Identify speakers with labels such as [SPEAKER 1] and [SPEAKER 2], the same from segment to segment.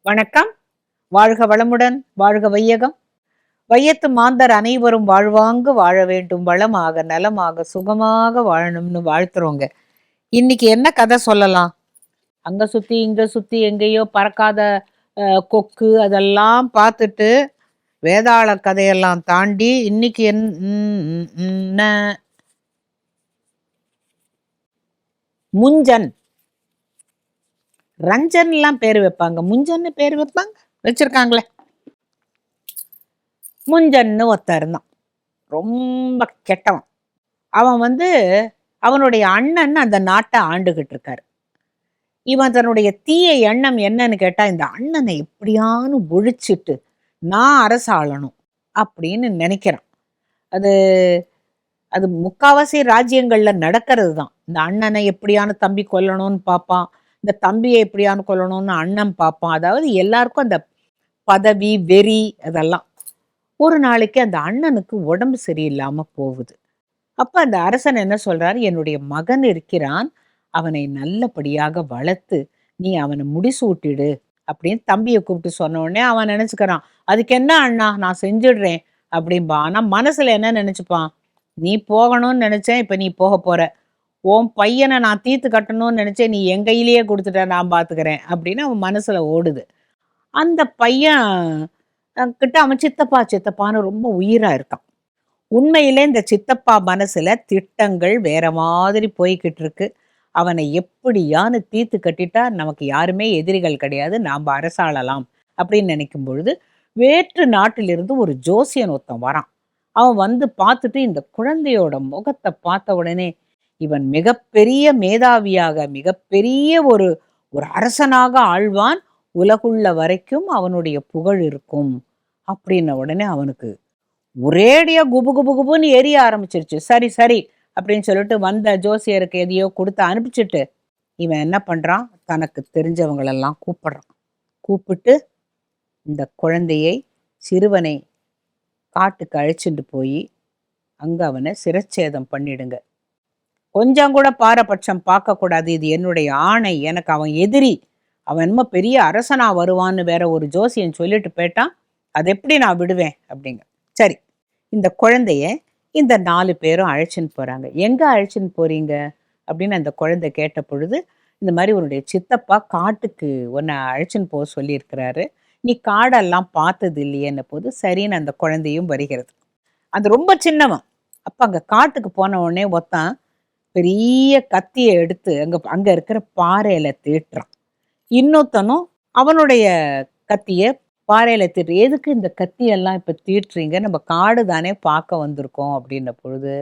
[SPEAKER 1] வணக்கம். வாழ்க வளமுடன், வாழ்க வையகம். வையத்து மாந்தர் அனைவரும் வாழ்வாங்கு வாழ வேண்டும், வளமாக நலமாக சுகமாக வாழணும்னு வாழ்த்துறோங்க. இன்னைக்கு என்ன கதை சொல்லலாம்? அங்க சுத்தி இங்க சுத்தி எங்கேயோ பறக்காத கொக்கு அதெல்லாம் பார்த்துட்டு வேதாள கதையெல்லாம் தாண்டி இன்னைக்கு என்ன முஞ்சன் ரஞ்சன் எல்லாம் பேர் வைப்பாங்க, முஞ்சன்னு பேர் வைப்பாங்க, வச்சிருக்காங்களே. முஞ்சன்னு ஒருத்தன் இருந்தான், ரொம்ப கெட்டவன். அவன் அவனுடைய அண்ணன் அந்த நாட்டை ஆண்டுகிட்டு இருக்காரு. இவன் தன்னுடைய தீய எண்ணம் என்னன்னு கேட்டா, இந்த அண்ணனை எப்படியானு ஒழிச்சிட்டு நான் அரசாளணும் அப்படின்னு நினைக்கிறான். அது அது முக்காவாசி ராஜ்யங்கள்ல நடக்கிறது தான். இந்த அண்ணனை எப்படியானு தம்பி கொல்லணும்னு பார்ப்பான், இந்த தம்பியை எப்படியானு கொல்லணும்னு அண்ணன் பார்ப்பான். அதாவது எல்லாருக்கும் அந்த பதவி வெறி அதெல்லாம். ஒரு நாளைக்கு அந்த அண்ணனுக்கு உடம்பு சரியில்லாம போகுது. அப்ப அந்த அரசன் என்ன சொல்றாரு, என்னுடைய மகன் இருக்கிறான், அவனை நல்லபடியாக வளர்த்து நீ அவனை முடிசூட்டிடு அப்படின்னு தம்பியை கூப்பிட்டு சொன்ன உடனே அவன் நினைச்சுக்கிறான், அதுக்கு என்ன அண்ணா, நான் செஞ்சிடுறேன் அப்படின்பா. ஆனா மனசுல என்ன நினைச்சுப்பான், நீ போகணும்னு நினைச்சேன், இப்ப நீ போக போற. உன் பையனை நான் தீர்த்து கட்டணும்னு நினைச்சேன், நீ என் கையிலேயே கொடுத்துட்ட, நான் பாத்துக்கிறேன் அப்படின்னு அவன் மனசுல ஓடுது. அந்த பையன் கிட்ட அவன் சித்தப்பா சித்தப்பான்னு ரொம்ப உயிரா இருக்கான். உண்மையிலே இந்த சித்தப்பா மனசுல திட்டங்கள் வேற மாதிரி போய்கிட்டு இருக்கு. அவனை எப்படியான்னு தீர்த்து கட்டிட்டா நமக்கு யாருமே எதிரிகள் கிடையாது, நாம் அரசாளலாம் அப்படின்னு நினைக்கும் பொழுது வேற்று நாட்டிலிருந்து ஒரு ஜோசியன் ஒருத்தன் வரான். அவன் பார்த்துட்டு இந்த குழந்தையோட முகத்தை பார்த்த உடனே, இவன் மிகப்பெரிய மேதாவியாக மிகப்பெரிய ஒரு ஒரு அரசனாக ஆழ்வான், உலகுள்ள வரைக்கும் அவனுடைய புகழ் இருக்கும் அப்படின்ன உடனே அவனுக்கு ஒரேடியா குபு குபு குபுன்னு எரிய ஆரம்பிச்சிருச்சு. சரி சரி அப்படின்னு சொல்லிட்டு வந்த ஜோசியருக்கு எதையோ கொடுத்து அனுப்பிச்சிட்டு இவன் என்ன பண்றான், தனக்கு தெரிஞ்சவங்களெல்லாம் கூப்பிடுறான். கூப்பிட்டு இந்த குழந்தையை, சிறுவனை காட்டுக்கு அழைச்சிட்டு போய் அங்க அவனை சிரச்சேதம் பண்ணிடுங்க. கொஞ்சம் கூட பாரபட்சம் பார்க்கக்கூடாது, இது என்னுடைய ஆணை, எனக்கு அவன் எதிரி, அவன் என்னமோ பெரிய அரசனா வருவான்னு வேற ஒரு ஜோசியன் சொல்லிட்டு போயிட்டான், அதை எப்படி நான் விடுவேன் அப்படிங்க. சரி, இந்த குழந்தைய இந்த 4 பேரும் அழைச்சின்னு போறாங்க. எங்க அழைச்சின்னு போறீங்க அப்படின்னு அந்த குழந்தை கேட்ட பொழுது, இந்த மாதிரி உன்னுடைய சித்தப்பா காட்டுக்கு உன்னை அழைச்சின்னு போக சொல்லியிருக்கிறாரு, நீ காடெல்லாம் பார்த்தது இல்லையேன்ன போது சரின்னு அந்த குழந்தையும் வருகிறது. அது ரொம்ப சின்னவன். அப்ப அங்க காட்டுக்கு போன உடனே ஒருத்தன் பெரிய கத்தியை எடுத்து அங்க இருக்கிற பாறையில தீட்டுறான். இன்னொருத்தனும் அவனுடைய கத்திய பாறையில தீட்டு, எதுக்கு இந்த கத்தியெல்லாம் இப்ப தீட்டுறீங்க, நம்ம காடு தானே பார்க்க வந்திருக்கோம் அப்படின்ன பொழுது,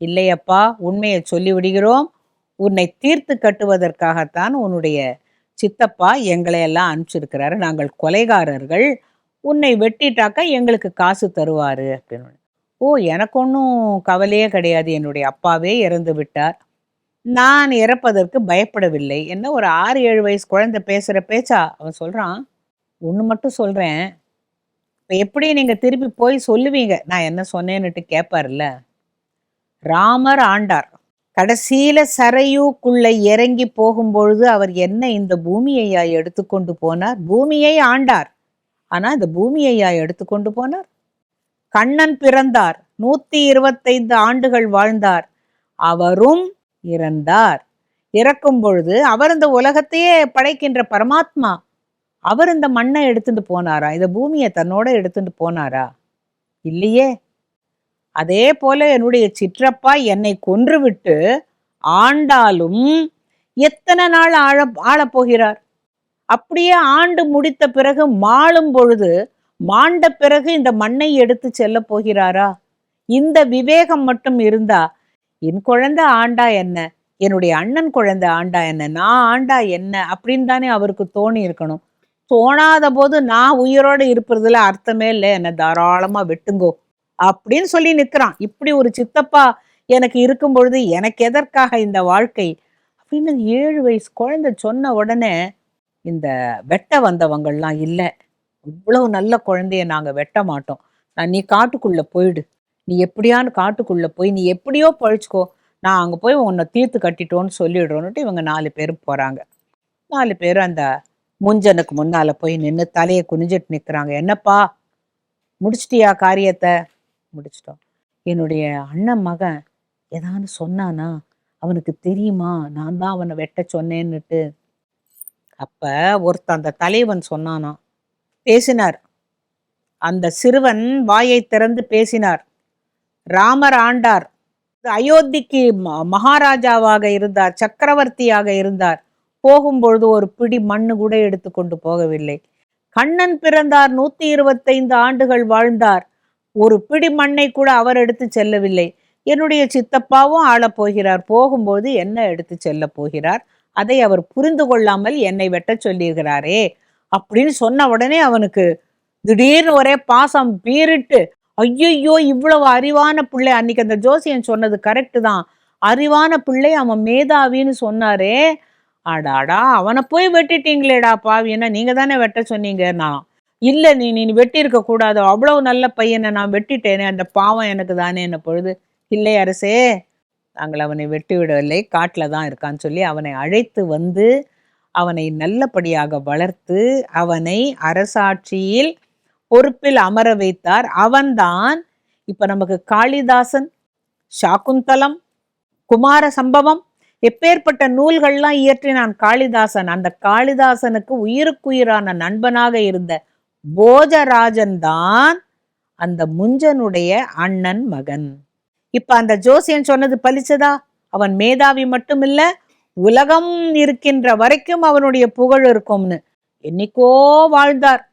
[SPEAKER 1] இல்லையப்பா உண்மையை சொல்லி விடுகிறோம், உன்னை தீர்த்து கட்டுவதற்காகத்தான் உன்னுடைய சித்தப்பா எங்களை எல்லாம் அனுப்பிச்சிருக்கிறாரு, நாங்கள் கொலைகாரர்கள், உன்னை வெட்டிட்டாக்கா எங்களுக்கு காசு தருவாரு அப்படின்னு. ஓ, எனக்கு ஒன்றும் கவலையே கிடையாது, என்னுடைய அப்பாவே இறந்து விட்டார், நான் இறப்பதற்கு பயப்படவில்லை. என்ன ஒரு 6-7 வயசு குழந்தை பேசுற பேச்சா? அவன் சொல்றான், ஒன்று மட்டும் சொல்றேன், இப்போ எப்படி நீங்க திருப்பி போய் சொல்லுவீங்க நான் என்ன சொன்னேன்னுட்டு கேட்பார்ல. ராமர் ஆண்டார் கடைசியில சரையூக்குள்ள இறங்கி போகும்பொழுது அவர் என்ன இந்த பூமியையா எடுத்துக்கொண்டு போனார்? பூமியை ஆண்டார், ஆனா இந்த பூமியையா எடுத்துக்கொண்டு போனார்? கண்ணன் பிறந்தார், 125 ஆண்டுகள் வாழ்ந்தார், அவரும் இறந்தார். இறக்கும் பொழுது அவர் இந்த உலகத்தையே படைக்கின்ற பரமாத்மா, அவர் இந்த மண்ணை எடுத்துட்டு போனாரா? இந்த பூமியை தன்னோட எடுத்துட்டு போனாரா? இல்லையே. அதே போல என்னுடைய சிற்றப்பா என்னை கொன்றுவிட்டு ஆண்டாலும் எத்தனை நாள் ஆளப் போகிறார்? அப்படியே ஆண்டு முடித்த பிறகு மாளும் பொழுது, மாண்ட பிறகு இந்த மண்ணை எடுத்து செல்ல போகிறாரா? இந்த விவேகம் மட்டும் இருந்தா என் குழந்தை ஆண்டா என்ன, என்னுடைய அண்ணன் குழந்தை ஆண்டா என்ன, நான் ஆண்டா என்ன அப்படின்னு தானே அவருக்கு தோணி இருக்கணும். தோணாத போது நான் உயிரோடு இருப்பதுல அர்த்தமே இல்லை, என்ன தாராளமா வெட்டுங்கோ அப்படின்னு சொல்லி நிற்கிறான். இப்படி ஒரு சித்தப்பா எனக்கு இருக்கும் பொழுது எனக்கு எதற்காக இந்த வாழ்க்கை அப்படின்னு 7 வயசு குழந்தை சொன்ன உடனே, இந்த வெட்ட வந்தவங்கள்லாம் இல்லை, இவ்வளவு நல்ல குழந்தைய நாங்க வெட்ட மாட்டோம், நீ காட்டுக்குள்ள போயிடு, நீ எப்படியான்னு காட்டுக்குள்ள போய் நீ எப்படியோ பழிச்சுக்கோ, நான் அங்க போய் உன்னை தீர்த்து கட்டிட்டோன்னு சொல்லிடுறோன்னுட்டு இவங்க 4 பேரும் போறாங்க. 4 பேரும் அந்த முஞ்சனுக்கு முன்னால போய் நின்று தலையை குனிஞ்சிட்டு நிக்கிறாங்க. என்னப்பா, முடிச்சிட்டியா காரியத்தை? முடிச்சிட்டோம். என்னுடைய அண்ணன் மகன் ஏதான்னு சொன்னானா? அவனுக்கு தெரியுமா நான் தான் அவனை வெட்ட சொன்னேன்னுட்டு? அப்ப ஒருத்தன் அந்த தலைவன் சொன்னானா, பேசினார். அந்த சிறுவன் வாயை திறந்து பேசினார். ராமர் ஆண்டார். அயோத்திக்கு மகாராஜாவாக இருந்தார், சக்கரவர்த்தியாக இருந்தார். போகும்பொழுது ஒரு பிடி மண்ணு கூட எடுத்துக்கொண்டு போகவில்லை. கண்ணன் பிறந்தார், 125 ஆண்டுகள் வாழ்ந்தார். ஒரு பிடி மண்ணை கூட அவர் எடுத்து செல்லவில்லை. என்னுடைய சித்தப்பாவும் ஆளப் போகிறார், போகும்போது என்ன எடுத்து செல்ல போகிறார்? அதை அவர் புரிந்து கொள்ளாமல் என்னை வெட்ட சொல்லியிருக்கிறாரே அப்படின்னு சொன்ன உடனே அவனுக்கு திடீர்னு ஒரே பாசம் பீறிட்டு, ஐயோ இவ்வளவு அறிவான பிள்ளை, அன்னைக்கு அந்த ஜோசியன் சொன்னது கரெக்டு தான், அறிவான பிள்ளை, அவன் மேதாவின்னு சொன்னாரே, அடாடா அவனை போய் வெட்டிட்டீங்களேடா பாவின்னா, நீங்க தானே வெட்ட சொன்னீங்க. நான் இல்லை, நீ வெட்டியிருக்க கூடாது, அவ்வளவு நல்ல பையனை நான் வெட்டிட்டேனே, அந்த பாவம் எனக்கு தானே. என்ன பொழுது, இல்லை அரசே, நாங்கள் அவனை வெட்டி விடவில்லை, காட்டில் தான் இருக்கான்னு சொல்லி அவனை அழைத்து வந்து அவனை நல்லபடியாக வளர்த்து அவனை அரசாட்சியில் பொறுப்பில் அமர வைத்தார். அவன்தான் இப்ப நமக்கு காளிதாசன், சாகுந்தலம், குமார சம்பவம், எப்பேற்பட்ட நூல்கள்லாம் இயற்றினான் காளிதாசன். அந்த காளிதாசனுக்கு உயிருக்குயிரான நண்பனாக இருந்த போஜராஜன் தான் அந்த முஞ்சனுடைய அண்ணன் மகன். இப்ப அந்த ஜோசியன் சொன்னது பலிச்சதா? அவன் மேதாவி மட்டுமில்ல, உலகம் இருக்கின்ற வரைக்கும் அவனுடைய புகழ் இருக்கும்னு. என்னைக்கோ வாழ்ந்தார்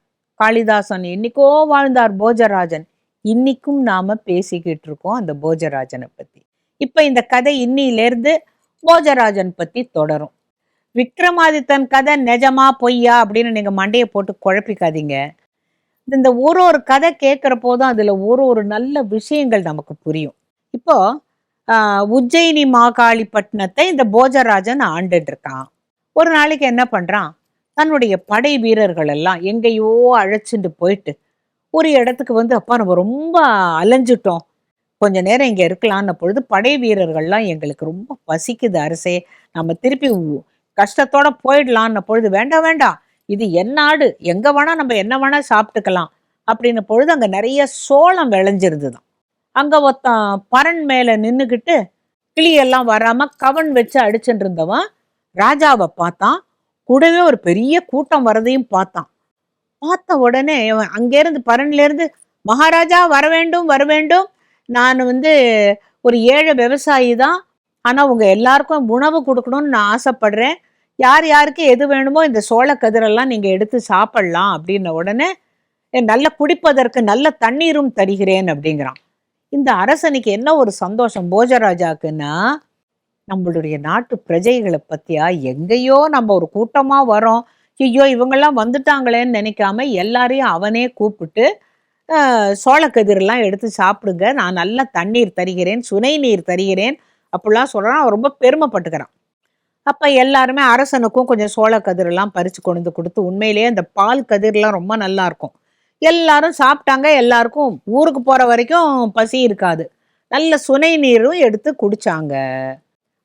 [SPEAKER 1] காளிதாசன், என்னைக்கோ வாழ்ந்தார் போஜராஜன். இன்னைக்கும் நாம பேசிக்கிட்டு இருக்கோம் அந்த போஜராஜனை பத்தி. இப்ப இந்த கதை இன்னிலிருந்து போஜராஜன் பத்தி தொடரும். விக்ரமாதித்தன் கதை நிஜமா பொய்யா அப்படின்னு நீங்க மண்டையை போட்டு குழப்பிக்காதீங்க. இந்த ஒரு கதை கேட்கிற போதும் அதுல ஒரு நல்ல விஷயங்கள் நமக்கு புரியும். இப்போ உஜ்ஜயினி மாகாளிப்பட்டினத்தை இந்த போஜராஜன் ஆண்டுட்டு இருக்கான். ஒரு நாளைக்கு என்ன பண்றான், தன்னுடைய படை வீரர்கள் எல்லாம் எங்கேயோ அழைச்சிட்டு போயிட்டு ஒரு இடத்துக்கு வந்து, அப்பா நம்ம ரொம்ப அலைஞ்சிட்டோம், கொஞ்ச நேரம் இங்க இருக்கலாம்னு பொழுது படை வீரர்கள்லாம், எங்களுக்கு ரொம்ப பசிக்குது அரசே, நம்ம திருப்பி கஷ்டத்தோட போயிடலான்னு பொழுது, வேண்டாம் வேண்டாம், இது என் நாடு, எங்க வேணா நம்ம என்ன வேணா சாப்பிட்டுக்கலாம் அப்படின்னு பொழுது அங்க நிறைய சோளம் விளைஞ்சிருந்துதான். அங்க ஒருத்தன் பரண் மேல நின்னுக்கிட்டு கிளியெல்லாம் வராம கவன் வச்சு அடிச்சுட்டு இருந்தவன் ராஜாவை பார்த்தான். கூடவே ஒரு பெரிய கூட்டம் வரதையும் பார்த்தான். பார்த்த உடனே அங்கேருந்து பரன்ல இருந்து, மகாராஜா வர வேண்டும் வர வேண்டும், நான் வந்து ஒரு ஏழை விவசாயி தான், ஆனா உங்க எல்லாருக்கும் உணவு கொடுக்கணும்னு நான் ஆசைப்படுறேன், யார் யாருக்கு எது வேணுமோ இந்த சோள கதிரெல்லாம் நீங்க எடுத்து சாப்பிடலாம் அப்படின்ன உடனே, நல்ல குடிப்பதற்கு நல்ல தண்ணீரும் தருகிறேன் அப்படிங்கிறான். இந்த அரசனுக்கு என்ன ஒரு சந்தோஷம் போஜராஜாக்குன்னா, நம்மளுடைய நாட்டு பிரஜைகளை பத்தியா, எங்கேயோ நம்ம ஒரு கூட்டமா வரோம், ஐயோ இவங்கெல்லாம் வந்துட்டாங்களேன்னு நினைக்காம எல்லாரையும் அவனே கூப்பிட்டு சோளக்கதிரெல்லாம் எடுத்து சாப்பிடுங்க, நான் நல்ல தண்ணீர் தருகிறேன், சுனை நீர் தருகிறேன் அப்படிலாம் சொல்றான். அவன் ரொம்ப பெருமைப்பட்டுக்கிறான். அப்ப எல்லாருமே அரசனுக்கும் கொஞ்சம் சோளக்கதிரெல்லாம் பறிச்சு கொண்டு கொடுத்து, உண்மையிலேயே அந்த பால் கதிரெல்லாம் ரொம்ப நல்லா இருக்கும். எல்லாரும் சாப்பிட்டாங்க. எல்லாருக்கும் ஊருக்கு போற வரைக்கும் பசி இருக்காது. நல்ல சுனை நீரும் எடுத்து குடிச்சாங்க.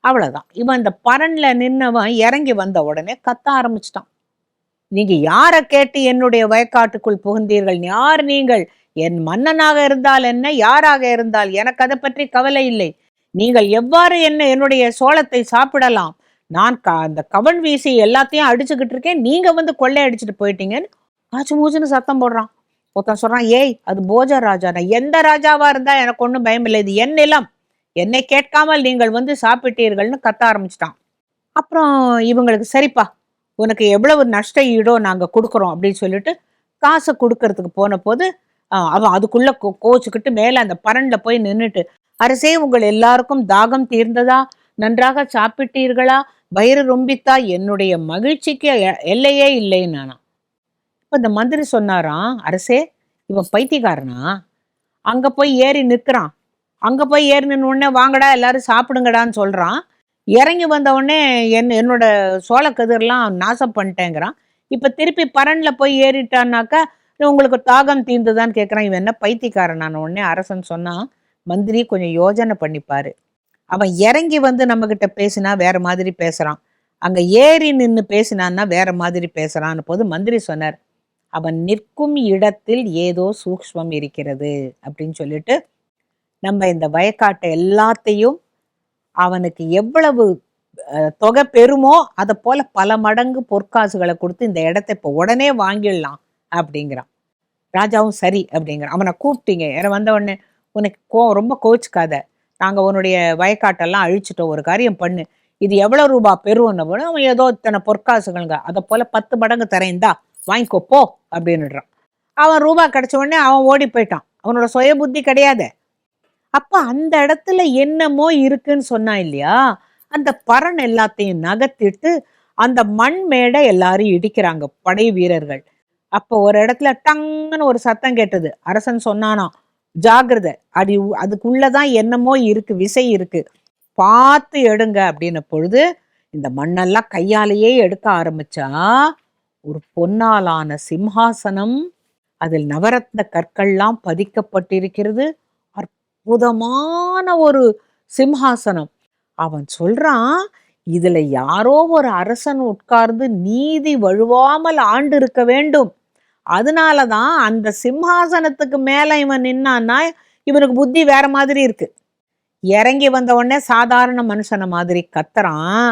[SPEAKER 1] அவ்வளவுதான். இவன் இந்த பரன்ல நின்னவன் இறங்கி வந்த உடனே கத்த ஆரம்பிச்சிட்டான். நீங்க யாரை கேட்டு என்னுடைய வயக்காட்டுக்குள் புகுந்தீர்கள்? யார் நீங்கள்? என் மன்னனாக இருந்தால் என்ன, யாராக இருந்தால் எனக்கு அதை பற்றி கவலை இல்லை. நீங்கள் எவ்வாறு என்னுடைய சோளத்தை சாப்பிடலாம்? நான் அந்த கவன் வீசி எல்லாத்தையும் அடிச்சுக்கிட்டு இருக்கேன், நீங்க வந்து கொள்ளை அடிச்சுட்டு போயிட்டீங்கன்னு காச்சு மூச்சுன்னு சத்தம் போடுறான். ஒருத்தன் சொல்றான், ஏய் அது போஜராஜா, நான் எந்த ராஜாவா இருந்தா எனக்கு ஒன்றும் பயம் இல்லை, இது என் நிலம், என்னை கேட்காமல் நீங்கள் வந்து சாப்பிட்டீர்கள்னு கத்த ஆரம்பிச்சிட்டான். அப்புறம் இவங்களுக்கு, சரிப்பா உனக்கு எவ்வளவு நஷ்ட ஈடோ நாங்க கொடுக்குறோம் அப்படின்னு சொல்லிட்டு காசை கொடுக்கறதுக்கு போன போது அவன் அதுக்குள்ள கோச்சுக்கிட்டு மேல அந்த பரன்ல போய் நின்றுட்டு, அரசே உங்கள் எல்லாருக்கும் தாகம் தீர்ந்ததா, நன்றாக சாப்பிட்டீர்களா, வயிறு ரொம்பித்தா, என்னுடைய மகிழ்ச்சிக்கு எல்லையே இல்லைன்னு நானா. இப்ப இந்த மந்திரி சொன்னாராம், அரசே இவன் பைத்தியக்காரனா, அங்க போய் ஏறி நிற்கிறான், அங்க போய் ஏறி நின்று உடனே வாங்கடா எல்லாரும் சாப்பிடுங்கடான்னு சொல்றான், இறங்கி வந்த உடனே என்னோட சோளக்கதிரெல்லாம் நாசம் பண்ணிட்டேங்கிறான், இப்ப திருப்பி பரன்ல போய் ஏறிட்டான்னாக்கா உங்களுக்கு தாகம் தீர்ந்துதான்னு கேட்குறான். இவன் என்ன பைத்தியக்காரனான உடனே அரசன் சொன்னா, மந்திரி கொஞ்சம் யோஜனை பண்ணிப்பாரு, அவன் இறங்கி வந்து நம்ம கிட்ட பேசினா வேற மாதிரி பேசுறான், அங்க ஏறி நின்னு பேசினான்னா வேற மாதிரி பேசுறான்னு போது மந்திரி சொன்னார், அவன் நிற்கும் இடத்தில் ஏதோ சூக்ஷ்மம் இருக்கிறது அப்படின்னு சொல்லிட்டு, நம்ம இந்த வயக்காட்டை எல்லாத்தையும் அவனுக்கு எவ்வளவு தொகை பெறுமோ அதை போல பல மடங்கு பொற்காசுகளை கொடுத்து இந்த இடத்த இப்போ உடனே வாங்கிடலாம் அப்படிங்கிறான். ராஜாவும் சரி அப்படிங்கிறான். அவனை கூப்பிட்டீங்க, யாரை வந்த உடனே உனக்கு ரொம்ப கோச்சுக்காத, நாங்க உன்னுடைய வயக்காட்டெல்லாம் அழிச்சிட்டோம், ஒரு காரியம் பண்ணு, இது எவ்வளவு ரூபா பெறுவோன்னு போது அவன் ஏதோ இத்தனை பொற்காசுகளுங்க, அதை போல 10 மடங்கு தரேன்தா வாங்கிக்கோ போ அப்படின்னுறான். அவன் ரூபா கிடைச்ச உடனே அவன் ஓடி போயிட்டான். அவனோட சுய புத்தி கிடையாது. அப்ப அந்த இடத்துல என்னமோ இருக்குன்னு சொன்னா இல்லையா, அந்த பரண் எல்லாத்தையும் நகர்த்திட்டு அந்த மண் மேடை எல்லாரும் இடிக்கிறாங்க படை வீரர்கள். அப்போ ஒரு இடத்துல டங்குன்னு ஒரு சத்தம் கேட்டது. அரசன் சொன்னானா, ஜாகிரதை, அதுக்குள்ளதான் என்னமோ இருக்கு, விசை இருக்கு, பார்த்து எடுங்க அப்படின்ன பொழுது இந்த மண்ணெல்லாம் கையாலேயே எடுக்க ஆரம்பிச்சா ஒரு பொன்னாலான சிம்ஹாசனம், அதில் நவரத்ன கற்கள்லாம் பதிக்கப்பட்டிருக்கிறது. அற்புதமான ஒரு சிம்ஹாசனம். அவன் சொல்றான், இதுல யாரோ ஒரு அரசன் உட்கார்ந்து நீதி வழுவாமல் ஆண்டு இருக்க வேண்டும், அதனாலதான் அந்த சிம்ஹாசனத்துக்கு மேல இவன் நின்னான்னா இவனுக்கு புத்தி வேற மாதிரி இருக்கு. இறங்கி வந்த உடனே சாதாரண மனுஷன மாதிரி கத்துறான்.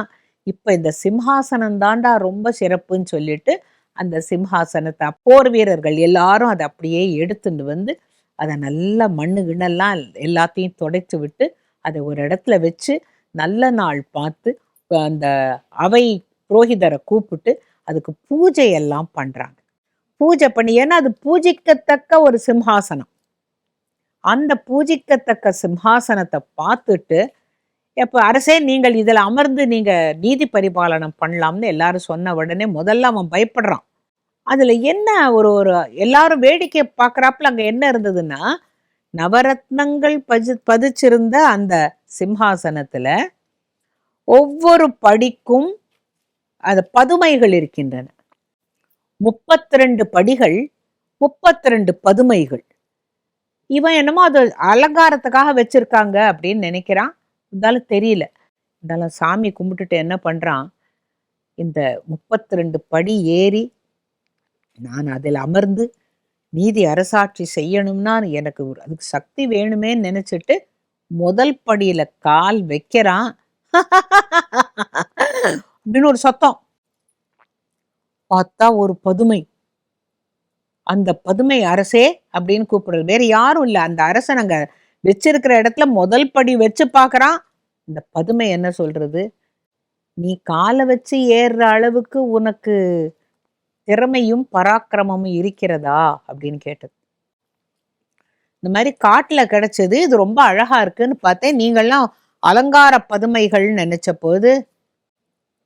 [SPEAKER 1] இப்ப இந்த சிம்ஹாசனம் தாண்டா ரொம்ப சிறப்புன்னு சொல்லிட்டு அந்த சிம்ஹாசனத்தை போர் வீரர்கள் எல்லாரும் அதை அப்படியே எடுத்துட்டு வந்து அதை நல்ல மண்ணு கிண்ணெல்லாம் எல்லாத்தையும் துடைச்சு விட்டு அதை ஒரு இடத்துல வச்சு நல்ல நாள் பார்த்து அந்த அவை புரோகிதரை கூப்பிட்டு அதுக்கு பூஜை எல்லாம் பண்றாங்க. பூஜை பண்ணி, ஏன்னா அது பூஜிக்கத்தக்க ஒரு சிம்ஹாசனம். அந்த பூஜிக்கத்தக்க சிம்ஹாசனத்தை பார்த்துட்டு, எப்ப அரசே நீங்கள் இதில் அமர்ந்து நீங்க நீதி பரிபாலனம் பண்ணலாம்னு எல்லாரும் சொன்ன உடனே முதல்ல அவன் பயப்படுறான். அதுல என்ன ஒரு ஒரு எல்லாரும் வேடிக்கை பார்க்கறாப்புல அங்க என்ன இருந்ததுன்னா, நவரத்னங்கள் பதிச்சிருந்த அந்த சிம்ஹாசனத்துல ஒவ்வொரு படிக்கும் அது பதுமைகள் இருக்கின்றன. 32 படிகள், 32 பதுமைகள். இவன் என்னமோ அது அலங்காரத்துக்காக வச்சிருக்காங்க அப்படின்னு நினைக்கிறான். இருந்தாலும் தெரியல. இருந்தாலும் சாமி கும்பிட்டுட்டு என்ன பண்றான், இந்த 32 படி ஏறி நான் அதில் அமர்ந்து நீதி அரசாட்சி செய்யணும்னா எனக்கு அதுக்கு சக்தி வேணுமேன்னு நினைச்சிட்டு முதல் படியில கால் வைக்கிறான். அப்படின்னு ஒரு சத்தம். பார்த்தா ஒரு பதுமை. அந்த பதுமை அரசே அப்படின்னு கூப்பிடுறது. வேற யாரும் இல்ல, அந்த அரசன் அங்க வச்சிருக்கிற இடத்துல முதல் படி வச்சு பாக்குறான். இந்த பதுமை என்ன சொல்றது, நீ காலை வச்சு ஏறுற அளவுக்கு உனக்கு திறமையும் பராக்கிரமமும் இருக்கிறதா அப்படின்னு கேட்டது. இந்த மாதிரி காட்டுல கிடைச்சது, இது ரொம்ப அழகா இருக்குன்னு பார்த்தேன், நீங்கள்லாம் அலங்கார பதுமைகள்னு நினைச்ச போது,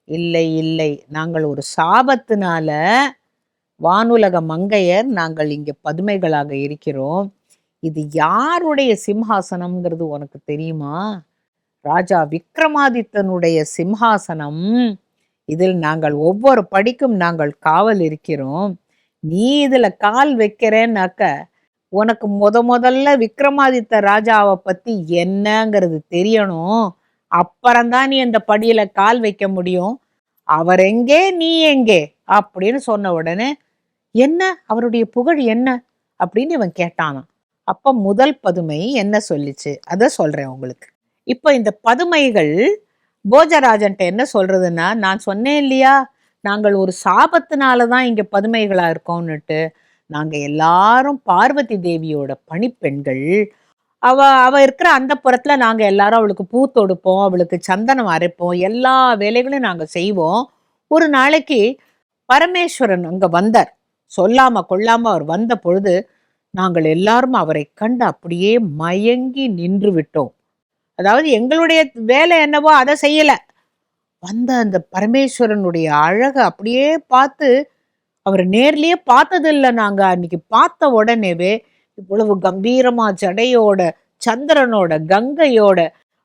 [SPEAKER 1] இல்லை இல்லை, நாங்கள் ஒரு சாபத்தினால வானுலக மங்கையர் நாங்கள் இங்க பதுமைகளாக இருக்கிறோம். இது யாருடைய சிம்ஹாசனம்ங்கிறது உனக்கு தெரியுமா? ராஜா விக்ரமாதித்தனுடைய சிம்ஹாசனம். இதில் நாங்கள் ஒவ்வொரு படிக்கும் நாங்கள் காவல் இருக்கிறோம். நீ இதுல கால் வைக்கிறேன்னாக்க உனக்கு முதல்ல விக்ரமாதித்த ராஜாவை பத்தி என்னங்கிறது தெரியணும். அப்புறம்தான் நீ அந்த படியில கால் வைக்க முடியும். அவர் எங்கே நீ எங்கே அப்படின்னு சொன்ன உடனே, என்ன அவருடைய புகழ் என்ன அப்படின்னு இவன் கேட்டானான். அப்ப முதல் பதுமை என்ன சொல்லிச்சு அத சொல்றேன் உங்களுக்கு. இப்ப இந்த பதுமைகள் போஜராஜன்ட்ட என்ன சொல்றதுன்னா, நான் சொன்னேன் இல்லையா, நாங்கள் ஒரு சாபத்தினாலதான் இங்க பதுமைகளா இருக்கோம்னுட்டு. நாங்க எல்லாரும் பார்வதி தேவியோட பணிப்பெண்கள். அவ இருக்கிற அந்த புறத்துல நாங்க எல்லாரும் அவளுக்கு பூ தொடுப்போம், அவளுக்கு சந்தனம் அரைப்போம், எல்லா வேலைகளையும் நாங்க செய்வோம். ஒரு நாளைக்கு பரமேஸ்வரன் அங்க வந்தார். சொல்லாம கொள்ளாம அவர் வந்த பொழுது நாங்கள் எல்லாரும் அவரை கண்டு அப்படியே மயங்கி நின்று விட்டோம். அதாவது எங்களுடைய வேலை என்னவோ அதை செய்யல, வந்த அந்த பரமேஸ்வரனுடைய அழக அப்படியே பார்த்து, அவர் நேர்லயே பார்த்தது இல்லை நாங்க. அன்னைக்கு பார்த்த உடனேவே இவ்வளவு கம்பீரமா ஜடையோட, சந்திரனோட, கங்கையோட,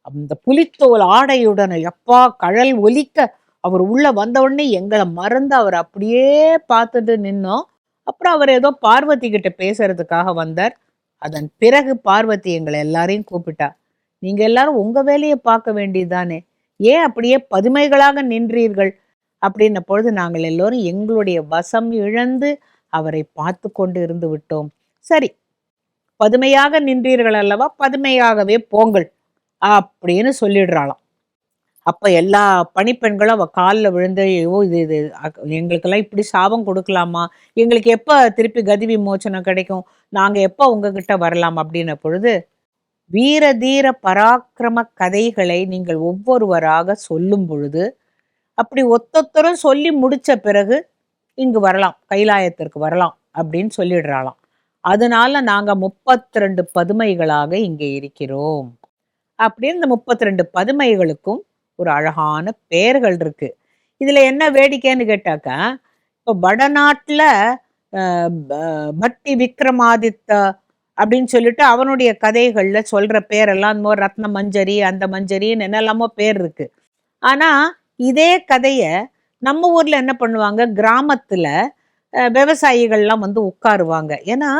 [SPEAKER 1] அந்த புலித்தோல் ஆடையுடன் எப்பா கழல் ஒலிக்க அவர் உள்ள வந்த உடனே எங்களை மறந்து அவர் அப்படியே பார்த்துட்டு நின்னோம். அப்புறம் அவர் ஏதோ பார்வதி கிட்ட பேசுறதுக்காக வந்தார். அதன் பிறகு பார்வதி எங்களை எல்லாரையும் கூப்பிட்டா, நீங்க எல்லாரும் உங்க வேலையை பார்க்க வேண்டியதுதானே, ஏன் அப்படியே பதுமைகளாக நின்றீர்கள் அப்படின்ன பொழுது நாங்கள் எல்லோரும் எங்களுடைய வசம் இழந்து அவரை பார்த்து கொண்டு இருந்து விட்டோம். சரி, பதுமையாக நின்றீர்கள் அல்லவா, பதுமையாகவே போங்கள் அப்படின்னு சொல்லிடுறாளாம். அப்ப எல்லா பணிப்பெண்களும் அவ காலில் விழுந்து, ஐயோ இது இது எங்களுக்கெல்லாம் இப்படி சாபம் கொடுக்கலாமா, எங்களுக்கு எப்ப திருப்பி கதி விமோச்சனம் கிடைக்கும், நாங்க எப்ப உங்ககிட்ட வரலாம் அப்படின்ன பொழுது, வீர தீர பராக்கிரம கதைகளை நீங்கள் ஒவ்வொருவராக சொல்லும் பொழுது, அப்படி ஒத்தொத்தரும் சொல்லி முடிச்ச பிறகு இங்கு வரலாம், கைலாயத்திற்கு வரலாம் அப்படின்னு சொல்லிடுறாளாம். அதனால நாங்க 32 பதுமைகளாக இங்கே இருக்கிறோம் அப்படின்னு இந்த 32 பதுமைகளுக்கும் ஒரு அழகான பெயர்கள் இருக்கு. இதுல என்ன வேடிக்கைன்னு கேட்டாக்கா, இப்போ வடநாட்டுல பட்டி விக்ரமாதித்த அப்படின்னு சொல்லிட்டு அவனுடைய கதைகள்ல சொல்ற பேரெல்லாம் ரத்ன மஞ்சரி, அந்த மஞ்சரின்னு என்னெல்லாமோ பேர் இருக்கு. ஆனா இதே கதைய நம்ம ஊர்ல என்ன பண்ணுவாங்க, கிராமத்துல விவசாயிகள்லாம் வந்து உட்காருவாங்க. ஏன்னா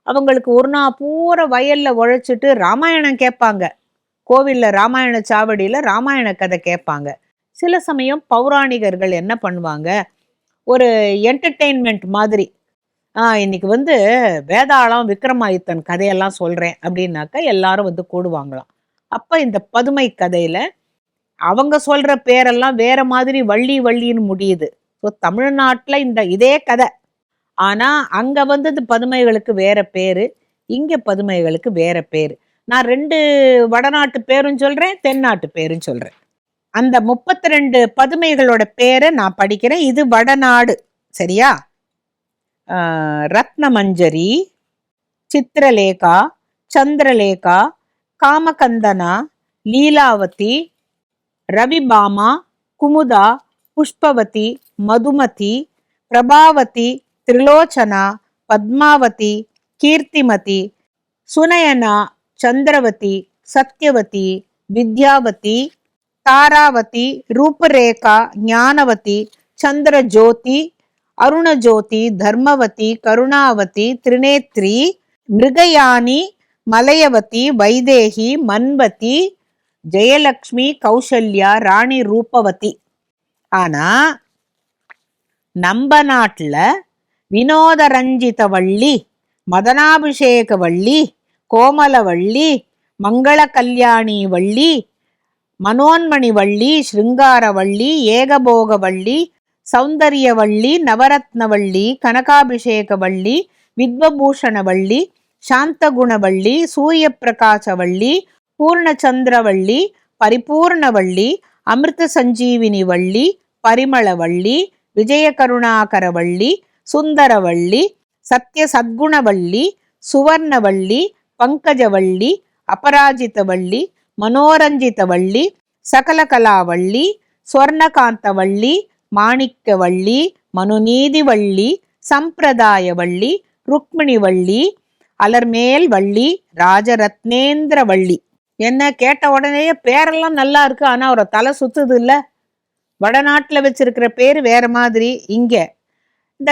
[SPEAKER 1] அவங்களுக்கு ஒரு நாள் பூரா வயல்ல உழைச்சிட்டு ராமாயணம் கேட்பாங்க. கோவில்ல ராமாயண சாவடியில ராமாயண கதை கேட்பாங்க. சில சமயம் பௌராணிகர்கள் என்ன பண்ணுவாங்க, ஒரு என்டர்டெயின்மெண்ட் மாதிரி, இன்னைக்கு வந்து வேதாளம் விக்ரமாதித்தன் கதையெல்லாம் சொல்றேன் அப்படின்னாக்கா எல்லாரும் வந்து கூடுவாங்களாம். அப்ப இந்த பதுமை கதையில அவங்க சொல்ற பேரெல்லாம் வேற மாதிரி வள்ளி வள்ளின்னு முடியுது. ஸோ தமிழ்நாட்டுல இதே கதை, ஆனா அங்க வந்து இந்த பதுமைகளுக்கு வேற பேரு, இங்க பதுமைகளுக்கு வேற பேரு. நான் 2 வடநாட்டு பேரும் சொல்றேன், தென்னாட்டு பேரும் சொல்றேன். அந்த 32 பதுமைகளோட பேரை நான் படிக்கிறேன். இது வடநாடு, சரியா? ரத்னமஞ்சரி, சித்திரலேகா, சந்திரலேகா, காமகந்தனா, லீலாவதி, ரவிபாமா, குமுதா, புஷ்பவதி, மதுமதி, பிரபாவதி, திரிலோச்சனா, பத்மாவதி, கீர்த்திமதி, சுனயனா, சந்திரவதி, சத்யவதி, வித்யாவதி, தாராவதி, ரூபரேகா, ஞானவதி, சந்திரஜோதி, அருணஜோதி, தர்மவதி, கருணாவதி, திரிநேத்ரி, மிருகயானி, மலையவதி, வைதேகி, மன்வதி, ஜெயலக்ஷ்மி, கௌசல்யா, ராணி ரூபவதி. ஆனா நம்ம நாட்டுல வினோதரஞ்சிதவள்ளி, மதனாபிஷேகவள்ளி, கோமலவள்ளி, மங்கள கல்யாணி வள்ளி, மனோன்மணிவள்ளி, ஸ்ருங்காரவள்ளி, ஏகபோகவள்ளி, சௌந்தரியவள்ளி, நவரத்னவள்ளி, கனகாபிஷேகவள்ளி, வித்வபூஷணவள்ளி, சாந்தகுணவள்ளி, சூரிய பிரகாசவள்ளி, பூர்ணச்சந்திரவள்ளி, பரிபூர்ணவள்ளி, அமிர்த சஞ்சீவினி வள்ளி, பரிமளவள்ளி, விஜயகருணாகரவள்ளி, சுந்தரவள்ளி, சத்ய சத்குணவள்ளி, சுவர்ணவள்ளி, பங்கஜவள்ளி, அபராஜிதவள்ளி, மனோரஞ்சிதவள்ளி, சகலகலாவள்ளி, ஸ்வர்ணகாந்தவள்ளி, மாணிக்கவள்ளி, மனுநீதிவள்ளி, சம்பிரதாயவள்ளி, ருக்மிணிவள்ளி, அலர்மேல் வள்ளி, ராஜரத்னேந்திரவள்ளி. என்ன கேட்ட உடனேயே பேரெல்லாம் நல்லா இருக்கு, ஆனா ஒரு தலை சுத்துது இல்ல. வடநாட்டுல வச்சிருக்கிற பேரு வேற மாதிரி, இங்க இந்த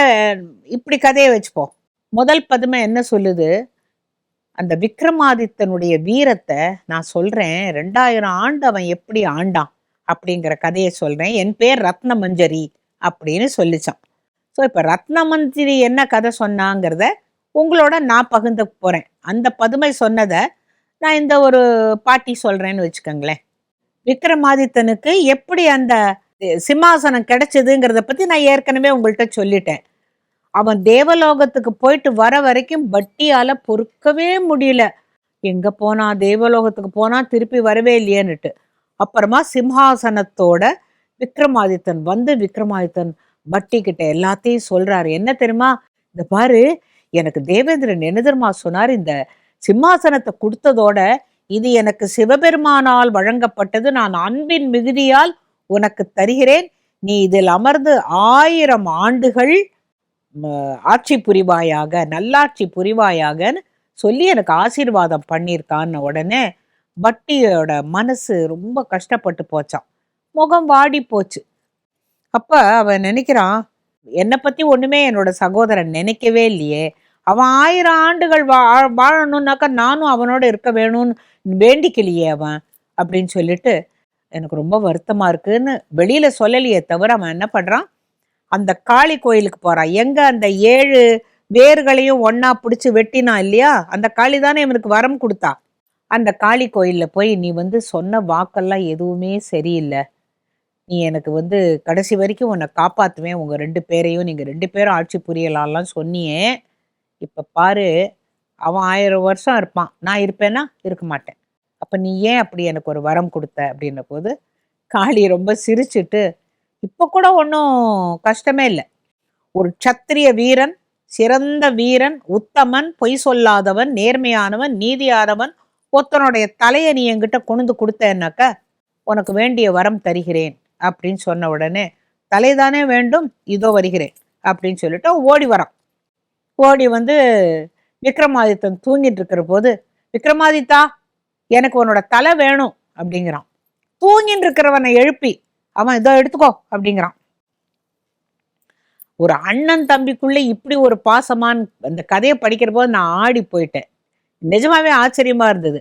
[SPEAKER 1] இப்படி கதையை வச்சுப்போம். முதல் பதுமை என்ன சொல்லுது, அந்த விக்ரமாதித்தனுடைய வீரத்தை நான் சொல்றேன், 2000 ஆண்டு அவன் எப்படி ஆண்டான் அப்படிங்கிற கதையை சொல்றேன். என் பேர் ரத்னமஞ்சரி அப்படின்னு சொல்லிச்சான். ஸோ இப்போ ரத்னமஞ்சரி என்ன கதை சொன்னாங்கிறத உங்களோட நான் பகிர்ந்து போறேன். அந்த பதுமை சொன்னதை நான் இந்த ஒரு பாட்டி சொல்றேன்னு வச்சுக்கோங்களேன். விக்ரமாதித்தனுக்கு எப்படி அந்த சிம்மாசனம் கிடைச்சதுங்கிறத பத்தி நான் ஏற்கனவே உங்கள்கிட்ட சொல்லிட்டேன். அவன் தேவலோகத்துக்கு போயிட்டு வர வரைக்கும் பட்டியால பொறுக்கவே முடியல. எங்க போனா, தேவலோகத்துக்கு போனா திருப்பி வரவே இல்லையேன்னுட்டு. அப்புறமா சிம்ஹாசனத்தோட விக்ரமாதித்தன் வந்து விக்ரமாதித்தன் பட்டி கிட்ட எல்லாத்தையும் சொல்றாரு. என்ன தெரியுமா, இந்த பாரு, எனக்கு தேவேந்திரன் என்ன தெரியுமா சொன்னார், இந்த சிம்மாசனத்தை கொடுத்ததோட இது எனக்கு சிவபெருமானால் வழங்கப்பட்டது, நான் அன்பின் மிகுதியால் உனக்கு தருகிறேன், நீ இதில் அமர்ந்து 1000 ஆண்டுகள் ஆட்சி புரிவாயாக, நல்லாட்சி புரிவாயாகன்னு சொல்லி எனக்கு ஆசீர்வாதம் பண்ணியிருக்கான்னு உடனே பட்டியோட மனசு ரொம்ப கஷ்டப்பட்டு போச்சான், முகம் வாடி போச்சு. அப்ப அவன் நினைக்கிறான், என்னை பத்தி ஒண்ணுமே என்னோட சகோதரன் நினைக்கவே இல்லையே, அவன் 1000 ஆண்டுகள் வாழணும்னாக்கா நானும் அவனோட இருக்க வேணும்னு வேண்டிக்கலையே அவன் அப்படின்னு சொல்லிட்டு எனக்கு ரொம்ப வருத்தமா இருக்குன்னு வெளியில சொல்லலையே தவிர அவன் என்ன பண்றான், அந்த காளி கோயிலுக்கு போறான். எங்க அந்த 7 வேர்களையும் ஒண்ணா பிடிச்சு வெட்டினா இல்லையா, அந்த காளி தானே இவனுக்கு வரம் கொடுத்தா. அந்த காளி கோயில்ல போய், நீ வந்து சொன்ன வாக்கெல்லாம் எதுவுமே சரியில்லை, நீ எனக்கு வந்து கடைசி வரைக்கும் உன்னை காப்பாத்துவேன், உங்க 2 பேரையும் நீங்க 2 பேரும் ஆட்சி புரியலாம்லாம் சொன்னியே, இப்ப பாரு அவன் 1000 வருஷம் இருப்பான், நான் இருப்பேனா? இருக்க மாட்டேன். அப்ப நீ ஏன் அப்படி எனக்கு ஒரு வரம் கொடுத்த அப்படின்ன போது காளி ரொம்ப சிரிச்சுட்டு, இப்ப கூட ஒன்றும் கஷ்டமே இல்லை, ஒரு சத்திரிய வீரன், சிறந்த வீரன், உத்தமன், பொய் சொல்லாதவன், நேர்மையானவன், நீதியானவன் ஒருத்தனுடைய தலையை நீ என்கிட்ட கொண்டு கொடுத்தேன்னாக்க உனக்கு வேண்டிய வரம் தருகிறேன் அப்படின்னு சொன்ன உடனே, தலைதானே வேண்டும், இதோ வருகிறேன் அப்படின்னு சொல்லிட்டு ஓடி வரான். ஓடி வந்து விக்ரமாதித்தன் தூங்கிட்டு இருக்கிற போது, விக்ரமாதித்தா எனக்கு உன்னோட தலை வேணும் அப்படிங்கிறான். தூங்கின்னு இருக்கிறவனை எழுப்பி அவன் இதோ எடுத்துக்கோ அப்படிங்கிறான். ஒரு அண்ணன் தம்பிக்குள்ள இப்படி ஒரு பாசமான் அந்த கதையை படிக்கிற போது நான் ஆடி போயிட்டேன். நிஜமாவே ஆச்சரியமா இருந்தது.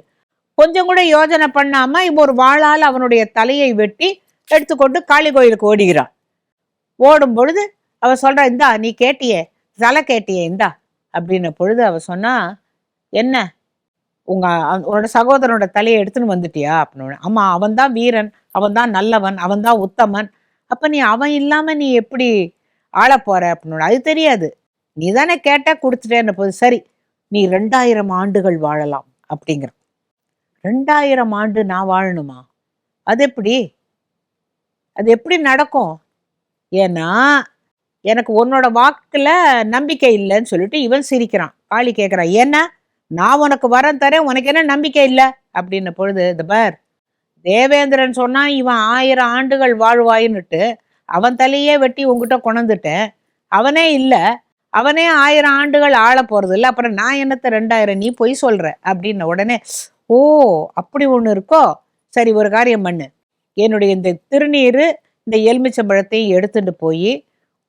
[SPEAKER 1] கொஞ்சம் கூட யோஜனை பண்ணாம இப்போ ஒரு வாளால் அவனுடைய தலையை வெட்டி எடுத்துக்கொண்டு காளி கோயிலுக்கு ஓடுகிறான். ஓடும் பொழுது அவ சொல்றா, இந்தா நீ கேட்டியே, தலை கேட்டியே, இந்தா அப்படின்ன பொழுது அவ சொன்னா, என்ன உன்னோட சகோதரனோட தலையை எடுத்துன்னு வந்துட்டியா அப்படின்னு. ஆமா, அவன் தான் வீரன், அவன் தான் நல்லவன், அவன் தான் உத்தமன், அப்ப நீ அவன் இல்லாம நீ எப்படி ஆள போற அப்படின்னு. அது தெரியாது, நீ தானே கேட்ட கொடுத்துட்டேன்னு போது, சரி நீ 2000 ஆண்டுகள் வாழலாம் அப்படிங்கிற. 2000 ஆண்டு நான் வாழணுமா? அது எப்படி, அது எப்படி நடக்கும்? ஏன்னா எனக்கு உன்னோட வாக்குல நம்பிக்கை இல்லைன்னு சொல்லிட்டு இவன் சிரிக்கிறான். காளி கேட்கிறான், ஏன்னா நான் உனக்கு வரம் தரேன், உனக்கு என்ன நம்பிக்கை இல்லை அப்படின்ன பொழுது, இந்த பார், தேவேந்திரன் சொன்னா இவன் 1000 ஆண்டுகள் வாழ்வாயின்னுட்டு அவன் தலையே வெட்டி உங்ககிட்ட கொண்டுட்டேன், அவனே இல்லை, அவனே 1000 ஆண்டுகள் ஆள போறது இல்லை, அப்புறம் நான் என்னத்த 2000, நீ பொய் சொல்ற அப்படின்ன உடனே, ஓ அப்படி ஒண்ணு இருக்கோ, சரி ஒரு காரியம் பண்ணு, என்னுடைய இந்த திருநீரு இந்த எலுமிச்சம்பழத்தையும் எடுத்துட்டு போய்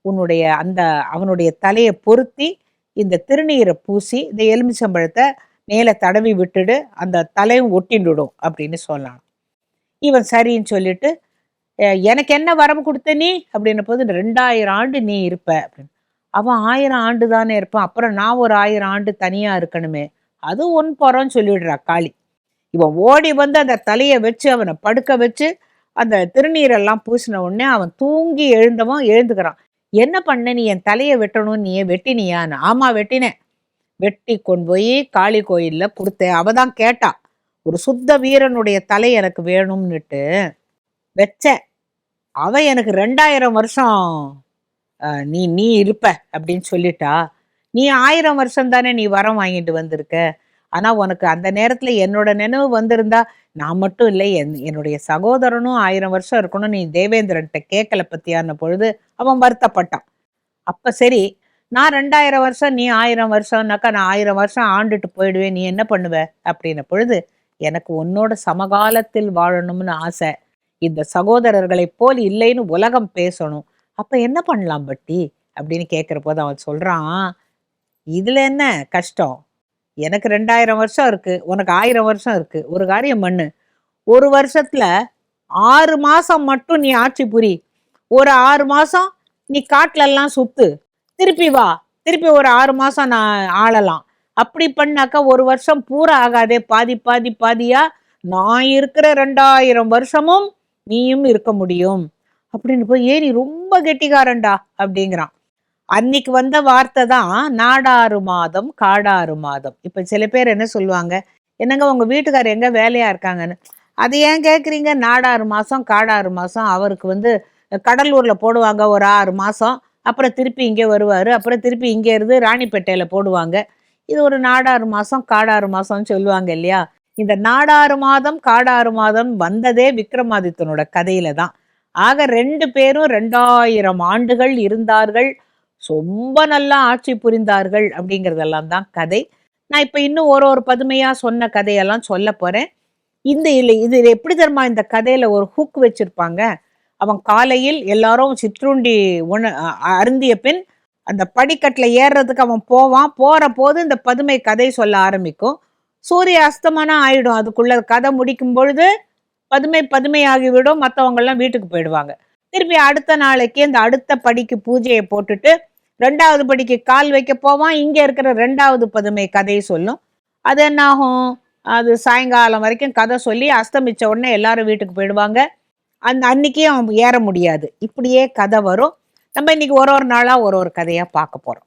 [SPEAKER 1] உன்னுடைய அந்த அவனுடைய தலையை பொருத்தி இந்த திருநீரை பூசி இந்த எலுமிச்சம்பழத்தை மேலே தடவி விட்டுடு, அந்த தலையும் ஒட்டிண்டுடும் அப்படின்னு சொல்லலாம். இவன் சரின்னு சொல்லிட்டு, எனக்கு என்ன வரம் கொடுத்த நீ அப்படின்ன போது, 2000 ஆண்டு நீ இருப்ப அப்படின்னு. அவன் 1000 ஆண்டு தானே இருப்பான், அப்புறம் நான் ஒரு 1000 ஆண்டு தனியா இருக்கணுமே, அது ஒன் போறோன்னு சொல்லிடுறா காளி. இவன் ஓடி வந்து அந்த தலையை வச்சு அவனை படுக்க வச்சு அந்த திருநீரெல்லாம் பூசின உடனே அவன் தூங்கி எழுந்துக்கிறான். என்ன பண்ண, நீ என் தலையை வெட்டணும், நீ வெட்டினியான்னு. ஆமா வெட்டினேன், வெட்டி கொண்டு போய் காளி கோயில்ல கொடுத்தேன், அவ தான் கேட்டா, ஒரு சுத்த வீரனுடைய தலை எனக்கு வேணும்னுட்டு வச்ச, அவ எனக்கு 2000 வருஷம் நீ நீ இருப்ப அப்படின்னு சொல்லிட்டா. நீ 1000 வருஷம் தானே நீ வரம் வாங்கிட்டு வந்திருக்க, ஆனா உனக்கு அந்த நேரத்துல என்னோட நினைவு வந்திருந்தா, நான் மட்டும் இல்லை என்னுடைய சகோதரனும் 1000 வருஷம் இருக்கணும், நீ தேவேந்திரன்ட்ட கேட்கல பத்தியான பொழுது அவன் வருத்தப்பட்டான். அப்ப சரி, நான் 2000 வருஷம் நீ 1000 வருஷம்னாக்கா நான் 1000 வருஷம் ஆண்டுட்டு போயிடுவேன், நீ என்ன பண்ணுவ அப்படின்ன பொழுது, எனக்கு உன்னோட சமகாலத்தில் வாழணும்னு ஆசை, இந்த சகோதரர்களை போல் இல்லைன்னு உலகம் பேசணும், அப்ப என்ன பண்ணலாம் பட்டி அப்படின்னு கேட்கிற போது அவன் சொல்றான், இதுல என்ன கஷ்டம், எனக்கு 2000 வருஷம் இருக்கு, உனக்கு 1000 வருஷம் இருக்கு, ஒரு காரியம் பண்ணு, ஒரு வருஷத்துல 6 மாசம் மட்டும் நீ ஆட்சி புரி, ஒரு 6 மாசம் நீ காட்டுல எல்லாம் சுத்து, திருப்பி வா, திருப்பி ஒரு 6 மாசம் நான் ஆளலாம், அப்படி பண்ணாக்கா ஒரு வருஷம் பூரா ஆகாதே, பாதி பாதி பாதியா நான் இருக்கிற 2000 வருஷமும் நீயும் இருக்க முடியும் அப்படின்னு போய், ஏறி ரொம்ப கெட்டிக்காரன்டா அப்படிங்கிறான். அன்னைக்கு வந்த வார்த்தை தான் நாடாறு மாதம் காடாறு மாதம். இப்ப சில பேர் என்ன சொல்லுவாங்க, என்னங்க உங்க வீட்டுக்காரர் எங்க வேலையா இருக்காங்கன்னு. அது ஏன் கேட்குறீங்க, நாடாறு மாசம் காடாறு மாசம், அவருக்கு வந்து கடலூர்ல போடுவாங்க ஒரு 6 மாசம், அப்புறம் திருப்பி இங்கே வருவாரு, அப்புறம் திருப்பி இங்கே இருந்து ராணிப்பேட்டையில போடுவாங்க, இது ஒரு நாடாறு மாசம் காடாறு மாசம்னு சொல்லுவாங்க இல்லையா. இந்த நாடாறு மாதம் காடாறு மாதம் வந்ததே விக்ரமாதித்தனோட கதையில தான். ஆக 2 பேரும் 2000 ஆண்டுகள் இருந்தார்கள், ரொம்ப நல்லா ஆட்சி புரிந்தார்கள் அப்படிங்கிறதெல்லாம் தான் கதை. நான் இப்ப இன்னும் ஒரு பதுமையா சொன்ன கதையெல்லாம் சொல்ல போறேன். இது எப்படி தெரியுமா, இந்த கதையில ஒரு ஹுக் வச்சிருப்பாங்க. அவன் காலையில் எல்லாரும் சிற்றுண்டி அருந்திய பின் அந்த படிக்கட்டுல ஏறுறதுக்கு அவன் போவான். போற போது இந்த பதுமை கதை சொல்ல ஆரம்பிக்கும். சூரிய அஸ்தமனம் ஆயிடும், அதுக்குள்ள கதை முடிக்கும் பொழுது பதுமை பதுமையாகிவிடும். மற்றவங்கெல்லாம் வீட்டுக்கு போயிடுவாங்க. திருப்பி அடுத்த நாளைக்கு இந்த அடுத்த படிக்கு பூஜையை போட்டுட்டு 2வது படிக்கு கால் வைக்க போவான். இங்கே இருக்கிற 2வது பதுமை கதையை சொல்லும். அது என்ன ஆகும்? அது சாயங்காலம் வரைக்கும் கதை சொல்லி அஸ்தமிச்ச உடனே எல்லாரும் வீட்டுக்கு போயிடுவாங்க. அன்னைக்கே அவன் ஏற முடியாது. இப்படியே கதை வரும். நம்ம இன்னைக்கு ஒரு ஒரு நாளாக ஒரு ஒரு கதையாக பார்க்க போகிறோம்.